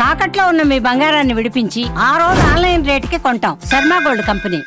తాకట్లో ఉన్న మీ బంగారాన్ని విడిపించి ఆ రోజు ఆన్లైన్ రేటుకి కొంటాం. Sharma gold company.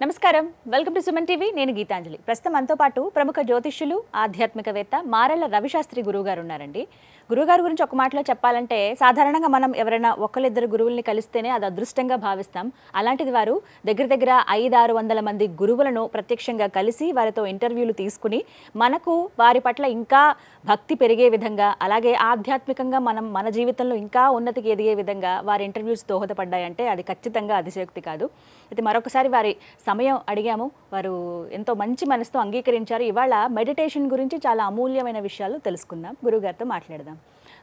నమస్కారం, వెల్కమ్ టు సుమన్ టీవీ. నేను గీతాంజలి. ప్రస్తుతం మనతో పాటు ప్రముఖ జ్యోతిష్యులు, ఆధ్యాత్మికవేత్త మారెళ్ల రవిశాస్త్రి గురువు గారు ఉన్నారండి. గురువుగారి గురించి ఒక మాటలో చెప్పాలంటే, సాధారణంగా మనం ఎవరైనా ఒకళ్ళిద్దరు గురువుల్ని కలిస్తేనే అది అదృష్టంగా భావిస్తాం. అలాంటిది వారు దగ్గర 500-600 మంది గురువులను ప్రత్యక్షంగా కలిసి వారితో ఇంటర్వ్యూలు తీసుకుని మనకు వారి పట్ల ఇంకా భక్తి పెరిగే విధంగా, అలాగే ఆధ్యాత్మికంగా మనం మన జీవితంలో ఇంకా ఉన్నతికి ఎదిగే విధంగా వారి ఇంటర్వ్యూస్ దోహదపడ్డాయంటే అది ఖచ్చితంగా అతిశయోక్తి కాదు. అయితే మరొకసారి వారి సమయం అడిగాము. వారు ఎంతో మంచి మనసుతో అంగీకరించారు. ఇవాళ మెడిటేషన్ గురించి చాలా అమూల్యమైన విషయాలు తెలుసుకుందాం. గురుగారితో మాట్లాడదాం.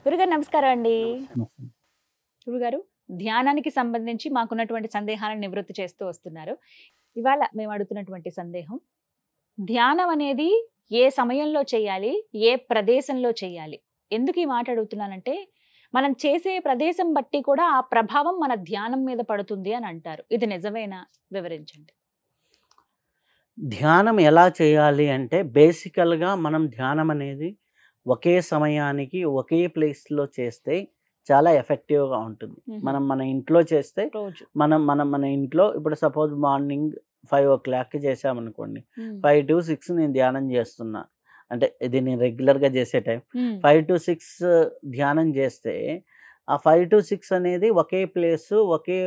గురుగారు నమస్కారం అండి. గురుగారు, ధ్యానానికి సంబంధించి మాకున్నటువంటి సందేహాలను నివృత్తి చేస్తూ వస్తున్నారు. ఇవాళ మేము అడుగుతున్నటువంటి సందేహం, ధ్యానం అనేది ఏ సమయంలో చేయాలి, ఏ ప్రదేశంలో చేయాలి? ఎందుకు ఈ మాట అడుగుతున్నానంటే, మనం చేసే ప్రదేశం బట్టి కూడా ఆ ప్రభావం మన ధ్యానం మీద పడుతుంది అని అంటారు. ఇది నిజమేనా? వివరించండి. ధ్యానం ఎలా చేయాలి అంటే, బేసికల్గా మనం ధ్యానం అనేది ఒకే సమయానికి ఒకే ప్లేస్లో చేస్తే చాలా ఎఫెక్టివ్గా ఉంటుంది. మనం మన ఇంట్లో చేస్తే మన ఇంట్లో ఇప్పుడు సపోజ్ మార్నింగ్ 5 o'clockకి చేసామనుకోండి, 5 to 6 నేను ధ్యానం చేస్తున్నా అంటే ఇది నేను రెగ్యులర్గా చేసే టైం. 5 to 6 ధ్యానం చేస్తే ఆ 5 to 6 అనేది ఒకే ప్లేసు, ఒకే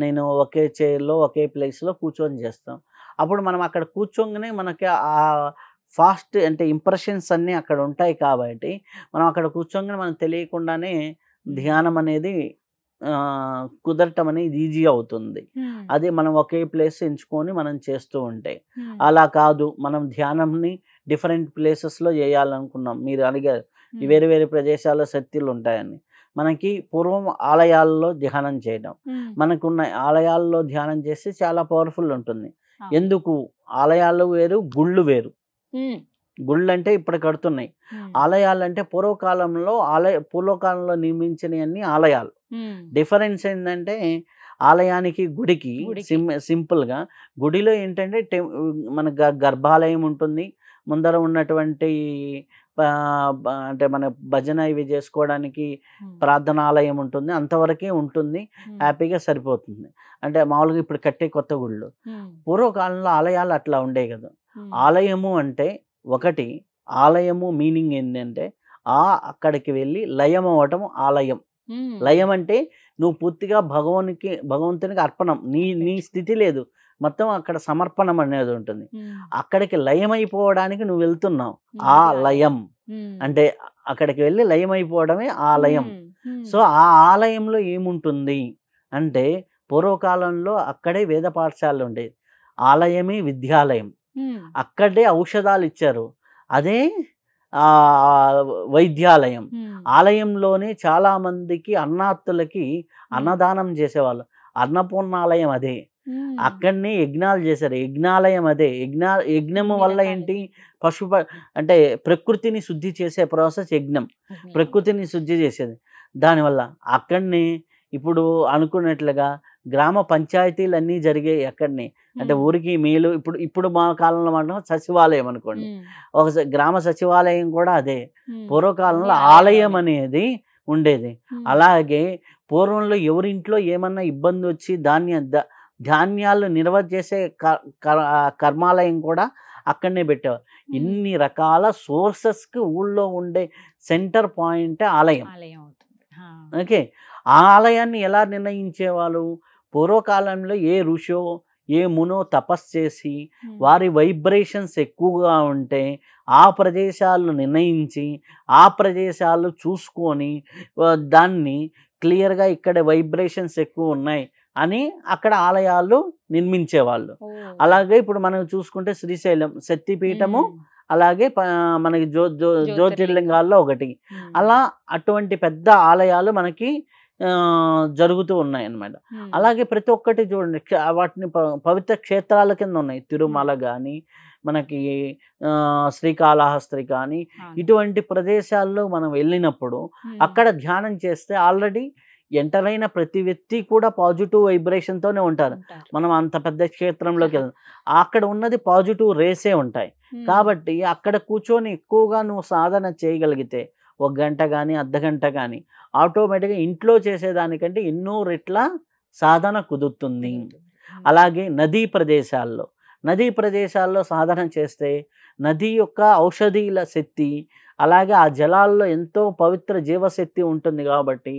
నేను ఒకే చైర్లో ఒకే ప్లేస్లో కూర్చొని చేస్తాం. అప్పుడు మనం అక్కడ కూర్చోగానే మనకి ఆ ఫాస్ట్ అంటే ఇంప్రెషన్స్ అన్నీ అక్కడ ఉంటాయి కాబట్టి మనం అక్కడ కూర్చోగానే మనకు తెలియకుండానే ధ్యానం అనేది కుదరటం అనేది ఈజీ అవుతుంది. అది మనం ఒకే ప్లేస్ ఎంచుకొని మనం చేస్తూ ఉంటే. అలా కాదు, మనం ధ్యానంని డిఫరెంట్ ప్లేసెస్లో చేయాలనుకున్నాం. మీరు అడిగారు వేరే వేరే ప్రదేశాల్లో శక్తులు ఉంటాయని. మనకి పూర్వం ఆలయాల్లో ధ్యానం చేయడం, మనకున్న ఆలయాల్లో ధ్యానం చేస్తే చాలా పవర్ఫుల్ ఉంటుంది. ఎందుకు? ఆలయాలు వేరు, గుళ్ళు వేరు. గుళ్ళు అంటే ఇప్పుడు కడుతున్నాయి, ఆలయాలు అంటే పూర్వకాలంలో నిర్మించినవన్నీ ఆలయాలు. డిఫరెన్స్ ఏంటంటే ఆలయానికి గుడికి సింపుల్గా గుడిలో ఏంటంటే మన గర్భాలయం ఉంటుంది, ముందర ఉన్నటువంటి అంటే మన భజన ఇవి చేసుకోవడానికి ప్రార్థనాలయం ఉంటుంది, అంతవరకే ఉంటుంది, హ్యాపీగా సరిపోతుంది. అంటే మామూలుగా ఇప్పుడు కట్టే కొత్త గుళ్ళు. పూర్వకాలంలో ఆలయాలు అట్లా ఉండే కదా. ఆలయము అంటే ఒకటి, ఆలయము మీనింగ్ ఏంటంటే అక్కడికి వెళ్ళి లయం అవ్వటం ఆలయం. లయం అంటే నువ్వు పూర్తిగా భగవంతునికి అర్పణం, నీ స్థితి లేదు, మొత్తం అక్కడ సమర్పణం అనేది ఉంటుంది. అక్కడికి లయమైపోవడానికి నువ్వు వెళ్తున్నావు, ఆ లయం అంటే అక్కడికి వెళ్ళి లయమైపోవడమే ఆలయం. సో ఆ ఆలయంలో ఏముంటుంది అంటే, పూర్వకాలంలో అక్కడే వేద పాఠశాలలు ఉండేది, ఆలయమే విద్యాలయం, అక్కడే ఔషధాలు ఇచ్చారు, అదే వైద్యాలయం. ఆలయంలోనే చాలా మందికి అన్నార్థులకి అన్నదానం చేసేవాళ్ళు, అన్నపూర్ణాలయం అదే. అక్కడనే యజ్ఞాలు చేశారు, యజ్ఞాలయం అదే. యజ్ఞము వల్ల ఏంటి? అంటే ప్రకృతిని శుద్ధి చేసే ప్రాసెస్ యజ్ఞం, ప్రకృతిని శుద్ధి చేసేది. దానివల్ల అక్కడనే ఇప్పుడు అనుకున్నట్లుగా గ్రామ పంచాయతీలు అన్నీ జరిగాయి అక్కడనే. అంటే ఊరికి మేలు. ఇప్పుడు మా కాలంలో మనం సచివాలయం అనుకోండి, ఒక గ్రామ సచివాలయం కూడా అదే. పూర్వకాలంలో ఆలయం అనేది ఉండేది. అలాగే పూర్వంలో ఎవరింట్లో ఏమన్నా ఇబ్బంది వచ్చి ధాన్యాలు నిల్వ చేసే కర్మాలయం కూడా అక్కడనే పెట్టేవారు. ఇన్ని రకాల సోర్సెస్కి ఊళ్ళో ఉండే సెంటర్ పాయింట్ ఆలయం. ఓకే, ఆ ఆలయాన్ని ఎలా నిర్ణయించేవాళ్ళు? పూర్వకాలంలో ఏ ఋషో ఏ మునో తపస్సు చేసి వారి వైబ్రేషన్స్ ఎక్కువగా ఉంటే ఆ ప్రదేశాలను నిర్ణయించి ఆ ప్రదేశాలు చూసుకొని దాన్ని క్లియర్గా ఇక్కడ వైబ్రేషన్స్ ఎక్కువ ఉన్నాయి అని అక్కడ ఆలయాలు నిర్మించేవాళ్ళు. అలాగే ఇప్పుడు మనం చూసుకుంటే శ్రీశైలం శక్తిపీఠము, అలాగే మనకి జ్యోతిర్లింగాల్లో ఒకటి. అలా అటువంటి పెద్ద ఆలయాలు మనకి జరుగుతూ ఉన్నాయి అన్నమాట. అలాగే ప్రతి ఒక్కటి చూడండి, వాటిని పవిత్ర క్షేత్రాల కింద ఉన్నాయి. తిరుమల కానీ, మనకి శ్రీకాళహస్తి కానీ, ఇటువంటి ప్రదేశాల్లో మనం వెళ్ళినప్పుడు అక్కడ ధ్యానం చేస్తే ఆల్రెడీ ఎంటర్ అయిన ప్రతి వ్యక్తి కూడా పాజిటివ్ వైబ్రేషన్తోనే ఉంటారు. మనం అంత పెద్ద క్షేత్రంలోకి వెళ్తాం, అక్కడ ఉన్నది పాజిటివ్ రేసే ఉంటాయి. కాబట్టి అక్కడ కూర్చొని ఎక్కువగా నువ్వు సాధన చేయగలిగితే 1 గంట కానీ, అర్ధగంట కానీ, ఆటోమేటిక్గా ఇంట్లో చేసేదానికంటే ఎన్నో రెట్ల సాధన కుదురుతుంది. అలాగే నదీ ప్రదేశాల్లో సాధన చేస్తే నది యొక్క ఔషధీల శక్తి, అలాగే ఆ జలాల్లో ఎంతో పవిత్ర జీవశక్తి ఉంటుంది కాబట్టి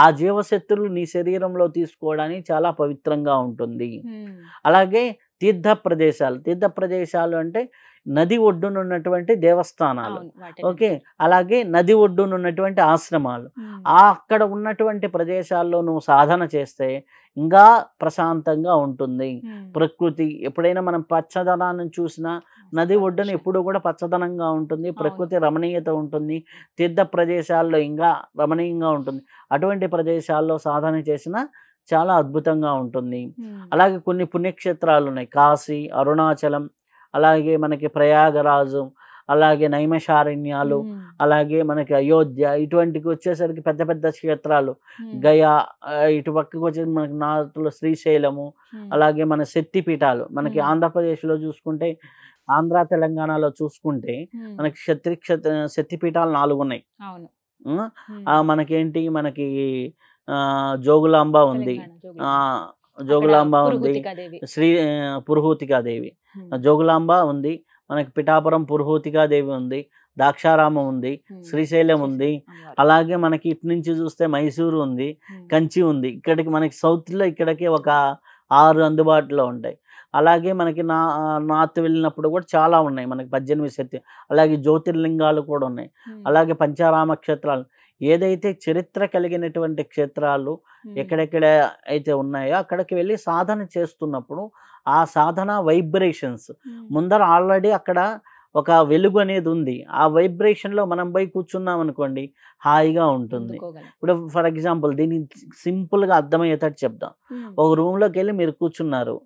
ఆ జీవశక్తులు నీ శరీరంలో తీసుకోవడానికి చాలా పవిత్రంగా ఉంటుంది. అలాగే తీర్థ ప్రదేశాలు అంటే నది ఒడ్డున ఉన్నటువంటి దేవస్థానాలు, ఓకే, అలాగే నది ఒడ్డున ఉన్నటువంటి ఆశ్రమాలు. అక్కడ ఉన్నటువంటి ప్రదేశాల్లో నువ్వు సాధన చేస్తే ఇంకా ప్రశాంతంగా ఉంటుంది ప్రకృతి. ఎప్పుడైనా మనం పచ్చదనాన్ని చూసినా నది ఒడ్డున ఎప్పుడు కూడా పచ్చదనంగా ఉంటుంది, ప్రకృతి రమణీయత ఉంటుంది. తీర్థ ప్రదేశాల్లో ఇంకా రమణీయంగా ఉంటుంది. అటువంటి ప్రదేశాల్లో సాధన చేసినా చాలా అద్భుతంగా ఉంటుంది. అలాగే కొన్ని పుణ్యక్షేత్రాలు ఉన్నాయి, కాశీ, అరుణాచలం, అలాగే మనకి ప్రయాగరాజు, అలాగే నైమిషారణ్యాలు, అలాగే మనకి అయోధ్య, ఇటువంటికి వచ్చేసరికి పెద్ద పెద్ద క్షేత్రాలు, గయా, ఇటు పక్కకు వచ్చేసి మనకి నార్త్లో శ్రీశైలము, అలాగే మన శక్తిపీఠాలు మనకి ఆంధ్రప్రదేశ్లో చూసుకుంటే, ఆంధ్ర తెలంగాణలో చూసుకుంటే మనకి శక్తిపీఠాలు 4 ఉన్నాయి. మనకేంటి, మనకి జోగులాంబ ఉంది, జోగులాంబ ఉంది, పురుహూతికాదేవి జోగులాంబ ఉంది, మనకి పిఠాపురం పురుహూతికాదేవి ఉంది, ద్రాక్షారామం ఉంది, శ్రీశైలం ఉంది, అలాగే మనకి ఇటు నుంచి చూస్తే మైసూరు ఉంది, కంచి ఉంది. ఇక్కడికి మనకి సౌత్లో ఇక్కడికి ఒక 6 అందుబాటులో ఉంటాయి. అలాగే మనకి నార్త్ వెళ్ళినప్పుడు కూడా చాలా ఉన్నాయి, మనకి 18 శక్తి, అలాగే జ్యోతిర్లింగాలు కూడా ఉన్నాయి. అలాగే పంచారామ క్షేత్రాలు, ఏదైతే చరిత్ర కలిగినటువంటి క్షేత్రాలు ఎక్కడెక్కడ అయితే ఉన్నాయో అక్కడికి వెళ్ళి సాధన చేస్తున్నప్పుడు ఆ సాధన వైబ్రేషన్స్ ముందర ఆల్రెడీ అక్కడ ఒక వెలుగు అనేది ఉంది. ఆ వైబ్రేషన్లో మనం పోయి కూర్చున్నాం అనుకోండి, హాయిగా ఉంటుంది. ఇప్పుడు ఫర్ ఎగ్జాంపుల్ దీన్ని సింపుల్గా అర్థమయ్యేటట్టు చెప్దాం. ఒక రూమ్లోకి వెళ్ళి మీరు కూర్చున్నారు,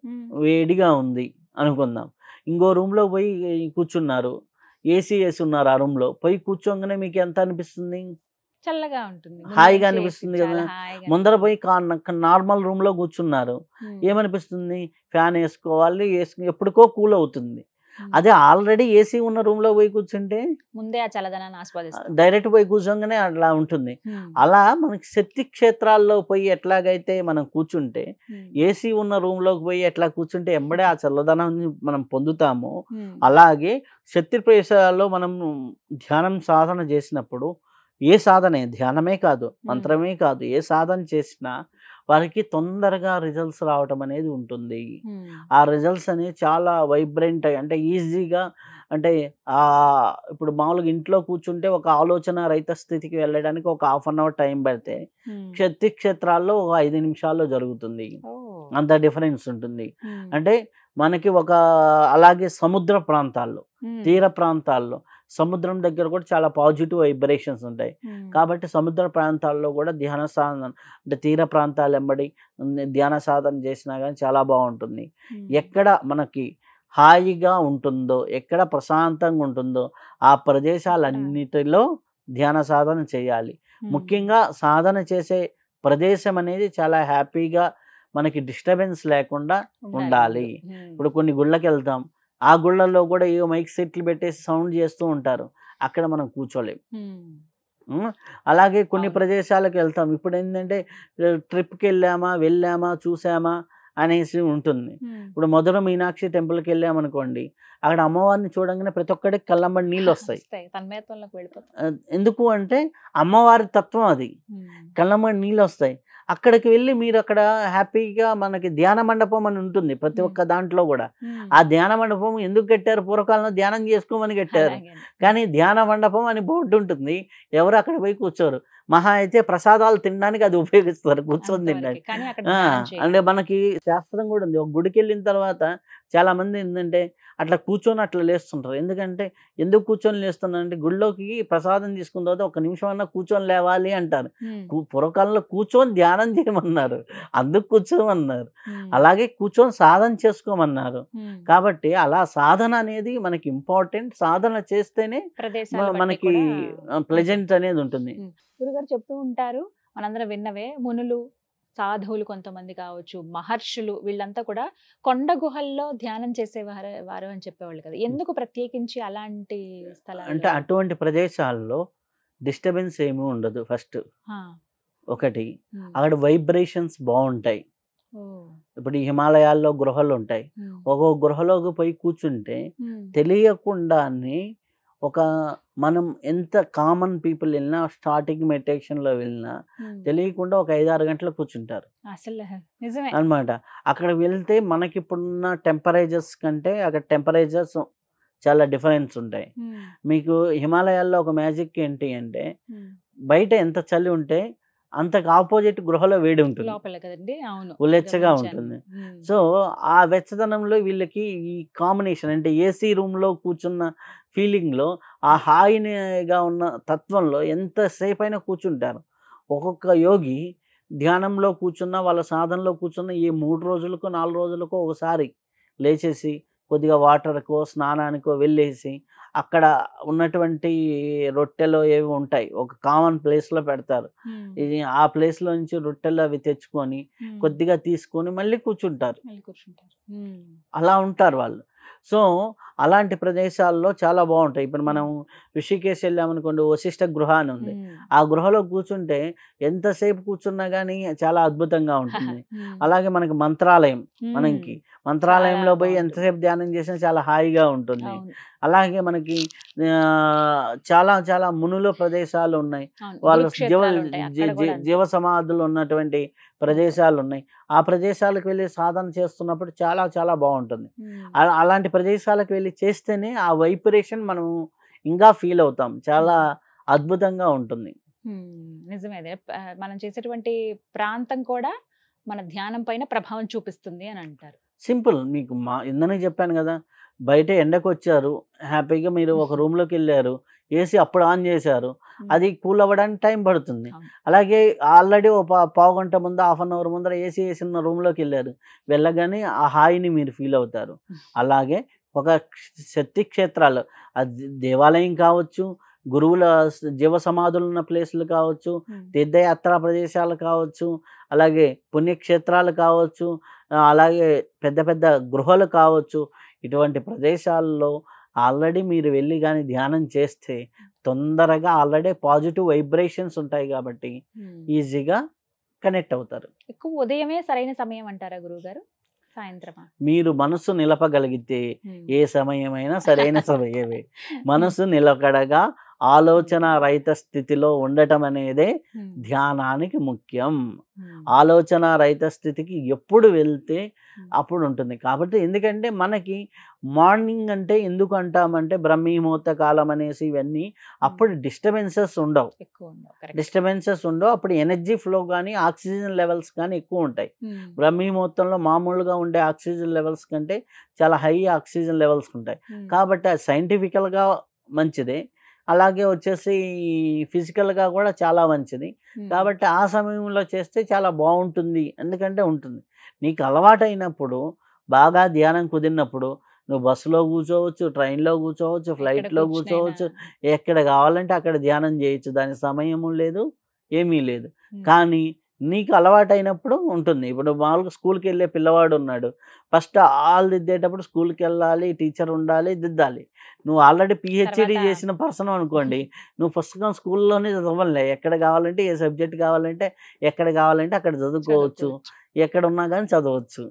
వేడిగా ఉంది అనుకుందాం. ఇంకో రూమ్లో పోయి కూర్చున్నారు, ఏసీ వేసి ఉన్నారు. ఆ రూమ్లో పోయి కూర్చోగానే మీకు ఎంత అనిపిస్తుంది? చల్లగా ఉంటుంది, హాయిగా అనిపిస్తుంది కదా. ముందర పోయి నార్మల్ రూమ్లో కూర్చున్నారు, ఏమనిపిస్తుంది? ఫ్యాన్ వేసుకోవాలి, ఎప్పటికో కూల్ అవుతుంది. అదే ఆల్రెడీ ఏసీ ఉన్న రూమ్లో పోయి కూర్చుంటే ముందే ఆ చల్లదనాన్ని ఆస్వాదిస్తాం, డైరెక్ట్ పోయి కూర్చోగానే అట్లా ఉంటుంది. అలా మనకి శక్తి క్షేత్రాల్లో పోయి ఎట్లాగైతే మనం కూర్చుంటే, ఏసీ ఉన్న రూమ్లోకి పోయి ఎట్లా కూర్చుంటే ఎంబడే ఆ చల్లదనాన్ని మనం పొందుతామో, అలాగే శక్తి ప్రదేశాల్లో మనం ధ్యానం సాధన చేసినప్పుడు, ఏ సాధనే, ధ్యానమే కాదు, మంత్రమే కాదు, ఏ సాధన చేసినా వారికి తొందరగా రిజల్ట్స్ రావటం అనేది ఉంటుంది. ఆ రిజల్ట్స్ అనేవి చాలా వైబ్రెంట్, అంటే ఈజీగా, అంటే ఇప్పుడు మామూలుగా ఇంట్లో కూర్చుంటే ఒక ఆలోచన రహిత స్థితికి వెళ్ళడానికి ఒక 1/2 అవర్ టైం పడితే, శక్తి క్షేత్రాల్లో ఒక 5 నిమిషాల్లో జరుగుతుంది. అంత డిఫరెన్స్ ఉంటుంది. అంటే మనకి అలాగే సముద్ర ప్రాంతాల్లో, తీర ప్రాంతాల్లో, సముద్రం దగ్గర కూడా చాలా పాజిటివ్ వైబ్రేషన్స్ ఉంటాయి. కాబట్టి సముద్ర ప్రాంతాల్లో కూడా ధ్యాన సాధన, అంటే తీర ప్రాంతాలు వెంబడి ధ్యాన సాధన చేసినా కానీ చాలా బాగుంటుంది. ఎక్కడ మనకి హాయిగా ఉంటుందో, ఎక్కడ ప్రశాంతంగా ఉంటుందో ఆ ప్రదేశాలన్నిటిలో ధ్యాన సాధన చేయాలి. ముఖ్యంగా సాధన చేసే ప్రదేశం అనేది చాలా హ్యాపీగా, మనకి డిస్టర్బెన్స్ లేకుండా ఉండాలి. ఇప్పుడు కొన్ని గుళ్ళకి వెళ్తాం, ఆ గుళ్ళల్లో కూడా ఏవో మైక్ సెట్లు పెట్టేసి సౌండ్ చేస్తూ ఉంటారు, అక్కడ మనం కూర్చోలేం. అలాగే కొన్ని ప్రదేశాలకు వెళ్తాం, ఇప్పుడు ఏంటంటే ట్రిప్కి వెళ్ళామా చూసామా అనేసి ఉంటుంది. ఇప్పుడు మధుర మీనాక్షి టెంపుల్కి వెళ్ళామనుకోండి, అక్కడ అమ్మవారిని చూడంగానే ప్రతి ఒక్కడికి కళ్ళంబడి నీళ్ళు వస్తాయి. ఎందుకు అంటే అమ్మవారి తత్వం అది, కళ్ళంబడి నీళ్ళు వస్తాయి. అక్కడికి వెళ్ళి మీరు అక్కడ హ్యాపీగా, మనకి ధ్యాన మండపం అని ఉంటుంది ప్రతి ఒక్క దాంట్లో కూడా. ఆ ధ్యాన మండపం ఎందుకు కట్టారు? పూర్వకాలంలో ధ్యానం చేసుకోమని కట్టారు, కానీ ధ్యాన మండపం అని బోర్డు ఉంటుంది, ఎవరు అక్కడ పోయి కూర్చోరు. మహా అయితే ప్రసాదాలు తినడానికి అది ఉపయోగిస్తారు, కూర్చొని తినడానికి. అంటే మనకి శాస్త్రం కూడా ఉంది, ఒక గుడికి వెళ్ళిన తర్వాత చాలా మంది ఏంటంటే అట్లా కూర్చొని అట్లా లేస్తుంటారు. ఎందుకు కూర్చొని లేస్తున్నారంటే, గుడిలోకి ప్రసాదం తీసుకున్న తర్వాత 1 నిమిషం అన్నా కూర్చొని లేవాలి అంటారు. పూర్వకాలంలో కూర్చొని ధ్యానం చేయమన్నారు, అందుకు కూర్చోమన్నారు. అలాగే కూర్చొని సాధన చేసుకోమన్నారు. కాబట్టి అలా సాధన అనేది మనకి ఇంపార్టెంట్. సాధన చేస్తేనే మనకి ప్లెజెంట్ అనేది ఉంటుంది. గురుగారు చెప్తూ ఉంటారు, మనందరం విన్నవే, మునులు, సాధువులు కొంతమంది కావచ్చు, మహర్షులు, వీళ్ళంతా కూడా కొండ గుహల్లో ధ్యానం చేసేవారు అని చెప్పేవాళ్ళు కదా. ఎందుకు ప్రత్యేకించి అలాంటి స్థలాలు? అంటే అటువంటి ప్రదేశాల్లో డిస్టర్బెన్స్ ఏమీ ఉండదు. ఫస్ట్ ఒకటి. అక్కడ వైబ్రేషన్స్ బాగుంటాయి. ఇప్పుడు ఈ హిమాలయాల్లో గుహలు ఉంటాయి. ఒక్కో గుహలోకి పోయి కూర్చుంటే తెలియకుండానే ఒక మనం ఎంత కామన్ పీపుల్ వెళ్ళినా స్టార్టింగ్ మెడిటేషన్లో వెళ్ళినా తెలియకుండా ఒక 5-6 గంటలు కూర్చుంటారు అసలు నిజమే అనమాట. అక్కడ వెళ్తే మనకి ఇప్పుడున్న టెంపరేచర్స్ కంటే అక్కడ టెంపరేచర్స్ చాలా డిఫరెన్స్ ఉంటాయి. మీకు హిమాలయాల్లో ఒక మ్యాజిక్ ఏంటి అంటే బయట ఎంత చలి ఉంటే అంతకు ఆపోజిట్ గృహలో వేడి ఉంటుంది, లోపల కదండి. అవును, ఉల్లెచ్చగా గమనించాను. ఉంటుంది. సో ఆ వెచ్చదనంలో వీళ్ళకి ఈ కాంబినేషన్ అంటే ఏసీ రూమ్లో కూర్చున్న ఫీలింగ్లో ఆ హాయిగా ఉన్న తత్వంలో ఎంతసేపు అయినా కూర్చుంటారు. ఒక్కొక్క యోగి ధ్యానంలో కూర్చున్న వాళ్ళ సాధనలో కూర్చున్న ఈ 3 రోజులకో 4 రోజులకో ఒకసారి లేచేసి కొద్దిగా వాటర్కో స్నానానికో వెళ్ళేసి అక్కడ ఉన్నటువంటి రొట్టెలు ఏవి ఉంటాయి ఒక కామన్ ప్లేస్లో పెడతారు. ఇది ఆ ప్లేస్లో నుంచి రొట్టెలు అవి తెచ్చుకొని కొద్దిగా తీసుకొని మళ్ళీ కూర్చుంటారు. అలా ఉంటారు వాళ్ళు. సో అలాంటి ప్రదేశాల్లో చాలా బాగుంటాయి. ఇప్పుడు మనం ఋషికేశ్ వెళ్ళామనుకోండి, వశిష్ఠ గృహ అని ఉంది. ఆ గృహలో కూర్చుంటే ఎంతసేపు కూర్చున్నా కానీ చాలా అద్భుతంగా ఉంటుంది. అలాగే మనకి మంత్రాలయం, మనకి మంత్రాలయంలో పోయి ఎంతసేపు ధ్యానం చేసినా చాలా హాయిగా ఉంటుంది. అలాగే మనకి చాలా చాలా మునుల ప్రదేశాలు ఉన్నాయి, వాళ్ళ జీవ సమాధులు ఉన్నటువంటి ప్రదేశాలు ఉన్నాయి. ఆ ప్రదేశాలకు వెళ్ళి సాధన చేస్తున్నప్పుడు చాలా చాలా బాగుంటుంది. అలాంటి ప్రదేశాలకు వెళ్ళి చేస్తేనే ఆ వైబ్రేషన్ మనం ఇంకా ఫీల్ అవుతాం, చాలా అద్భుతంగా ఉంటుంది. నిజమే, మనం చేసేటువంటి ప్రాంతం కూడా మన ధ్యానం పైన ప్రభావం చూపిస్తుంది అని అంటారు. సింపుల్, మీకు ఇందనే చెప్పాను కదా, బయట ఎండకు వచ్చారు, హ్యాపీగా మీరు ఒక రూమ్లోకి వెళ్ళారు, ఏసీ అప్పుడు ఆన్ చేశారు, అది కూల్ అవ్వడానికి టైం పడుతుంది. అలాగే ఆల్రెడీ ఒక పావు గంట ముందు 1/2 అవర్ ముందర ఏసీ వేసిన రూమ్లోకి వెళ్ళారు, వెళ్ళగానే ఆ హాయిని మీరు ఫీల్ అవుతారు. అలాగే ఒక శక్తి క్షేత్రాలు, అది దేవాలయం కావచ్చు, గురువుల జీవ సమాధులు ఉన్న ప్లేసులు కావచ్చు, తీర్థయాత్రా ప్రదేశాలు కావచ్చు, అలాగే పుణ్యక్షేత్రాలు కావచ్చు, అలాగే పెద్ద పెద్ద గృహాలు కావచ్చు. ఇటువంటి ప్రదేశాల్లో ఆల్రెడీ మీరు వెళ్ళి కానీ ధ్యానం చేస్తే తొందరగా ఆల్రెడీ పాజిటివ్ వైబ్రేషన్స్ ఉంటాయి కాబట్టి ఈజీగా కనెక్ట్ అవుతారు. ఎక్కువ ఉదయమే సరైన సమయం అంటారా గురువుగారు, సాయంత్రమా? మీరు మనసు నిలపగలిగితే ఏ సమయమైనా సరైన సమయమే. మనసు నిలకడగా ఆలోచన రహిత స్థితిలో ఉండటం అనేదే ధ్యానానికి ముఖ్యం. ఆలోచన రహిత స్థితికి ఎప్పుడు వెళ్తే అప్పుడు ఉంటుంది. కాబట్టి ఎందుకంటే మనకి మార్నింగ్ అంటే ఎందుకు అంటామంటే బ్రహ్మీముహూర్త కాలం అనేసి ఇవన్నీ, అప్పుడు డిస్టర్బెన్సెస్ ఉండవు. అప్పుడు ఎనర్జీ ఫ్లో కానీ ఆక్సిజన్ లెవెల్స్ కానీ ఎక్కువ ఉంటాయి. బ్రహ్మీముహూర్తంలో మామూలుగా ఉండే ఆక్సిజన్ లెవెల్స్ కంటే చాలా హై ఆక్సిజన్ లెవెల్స్ ఉంటాయి. కాబట్టి అది సైంటిఫికల్గా మంచిదే, అలాగే వచ్చేసి ఫిజికల్గా కూడా చాలా మంచిది. కాబట్టి ఆ సమయంలో చేస్తే చాలా బాగుంటుంది. ఎందుకంటే ఉంటుంది, నీకు అలవాటు అయినప్పుడు, బాగా ధ్యానం కుదిరినప్పుడు నువ్వు బస్సులో కూర్చోవచ్చు, ట్రైన్లో కూర్చోవచ్చు, ఫ్లైట్లో కూర్చోవచ్చు, ఎక్కడ కావాలంటే అక్కడ ధ్యానం చేయొచ్చు. దాని సమయము లేదు, ఏమీ లేదు. కానీ నీకు అలవాటు అయినప్పుడు ఉంటుంది. ఇప్పుడు మామూలుగా స్కూల్కి వెళ్ళే పిల్లవాడు ఉన్నాడు, ఫస్ట్ ఆల్ దిద్దేటప్పుడు స్కూల్కి వెళ్ళాలి, టీచర్ ఉండాలి, దిద్దాలి. నువ్వు ఆల్రెడీ పిహెచ్డి చేసిన పర్సన్ అనుకోండి, నువ్వు పుస్తకం స్కూల్లోనే చదవలే, ఎక్కడ కావాలంటే ఏ సబ్జెక్ట్ కావాలంటే ఎక్కడ కావాలంటే అక్కడ చదువుకోవచ్చు, ఎక్కడ ఉన్నా కానీ చదవచ్చు.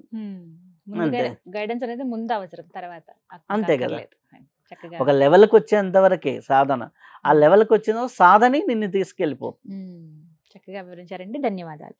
అంతే, గైడెన్స్ అనేది ముందు అవసరం, తర్వాత అంతే కదా. ఒక లెవెల్కి వచ్చేంత వరకే సాధన, ఆ లెవెల్కి వచ్చిన సాధనే నిన్ను తీసుకెళ్ళిపో. చక్కగా వివరించారండి, ధన్యవాదాలు.